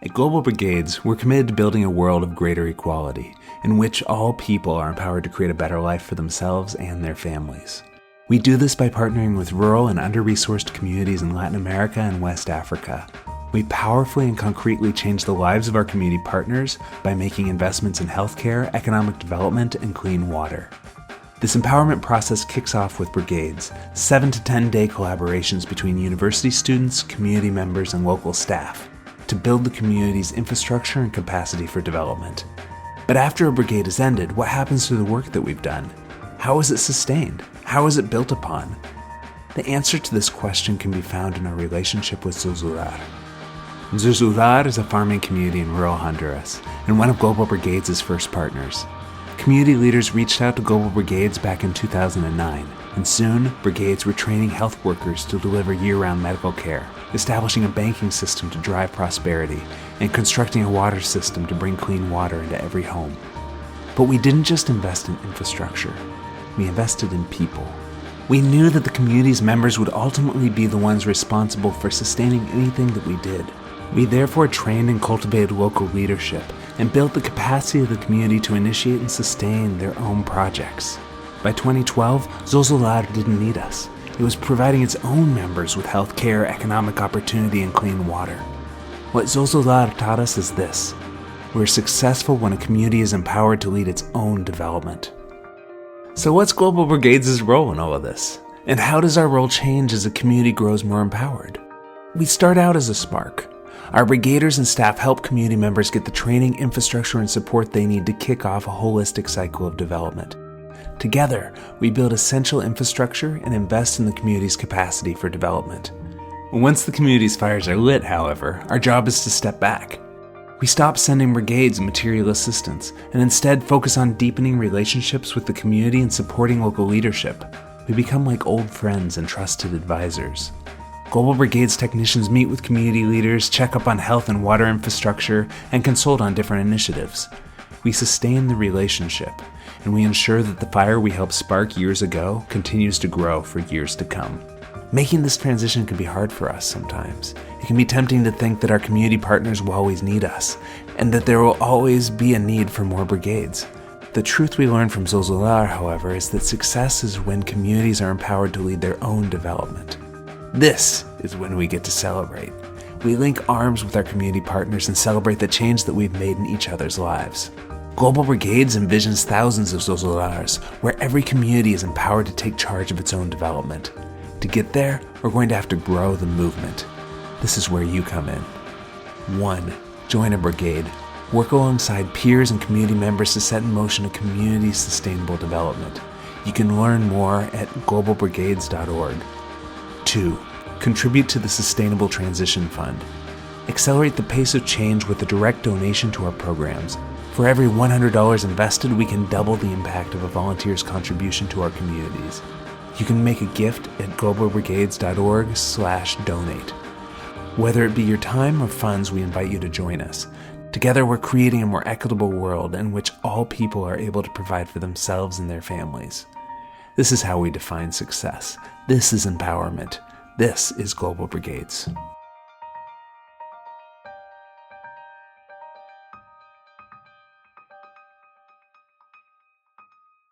At Global Brigades, we're committed to building a world of greater equality, in which all people are empowered to create a better life for themselves and their families. We do this by partnering with rural and under-resourced communities in Latin America and West Africa. We powerfully and concretely change the lives of our community partners by making investments in healthcare, economic development, and clean water. This empowerment process kicks off with Brigades, 7 to 10-day collaborations between university students, community members, and local staff to build the community's infrastructure and capacity for development. But after a brigade has ended, what happens to the work that we've done? How is it sustained? How is it built upon? The answer to this question can be found in our relationship with Zozular. Zozular is a farming community in rural Honduras, and one of Global Brigades' first partners. Community leaders reached out to Global Brigades back in 2009, and soon, Brigades were training health workers to deliver year-round medical care, establishing a banking system to drive prosperity, and constructing a water system to bring clean water into every home. But we didn't just invest in infrastructure, we invested in people. We knew that the community's members would ultimately be the ones responsible for sustaining anything that we did. We therefore trained and cultivated local leadership and built the capacity of the community to initiate and sustain their own projects. By 2012, Zozular didn't need us. It was providing its own members with health care, economic opportunity, and clean water. What Zozular taught us is this: we're successful when a community is empowered to lead its own development. So what's Global Brigades' role in all of this? And how does our role change as the community grows more empowered? We start out as a spark. Our brigaders and staff help community members get the training, infrastructure, and support they need to kick off a holistic cycle of development. Together, we build essential infrastructure and invest in the community's capacity for development. Once the community's fires are lit, however, our job is to step back. We stop sending brigades and material assistance, and instead focus on deepening relationships with the community and supporting local leadership. We become like old friends and trusted advisors. Global Brigades technicians meet with community leaders, check up on health and water infrastructure, and consult on different initiatives. We sustain the relationship, and we ensure that the fire we helped spark years ago continues to grow for years to come. Making this transition can be hard for us sometimes. It can be tempting to think that our community partners will always need us, and that there will always be a need for more brigades. The truth we learn from Zozular, however, is that success is when communities are empowered to lead their own development. This is when we get to celebrate. We link arms with our community partners and celebrate the change that we've made in each other's lives. Global Brigades envisions thousands of Zozulars, where every community is empowered to take charge of its own development. To get there, we're going to have to grow the movement. This is where you come in. 1. Join a brigade. Work alongside peers and community members to set in motion a community sustainable development. You can learn more at globalbrigades.org. 2. Contribute to the Sustainable Transition Fund. Accelerate the pace of change with a direct donation to our programs. For every $100 invested, we can double the impact of a volunteer's contribution to our communities. You can make a gift at globalbrigades.org/donate. Whether it be your time or funds, we invite you to join us. Together, we're creating a more equitable world in which all people are able to provide for themselves and their families. This is how we define success. This is empowerment. This is Global Brigades.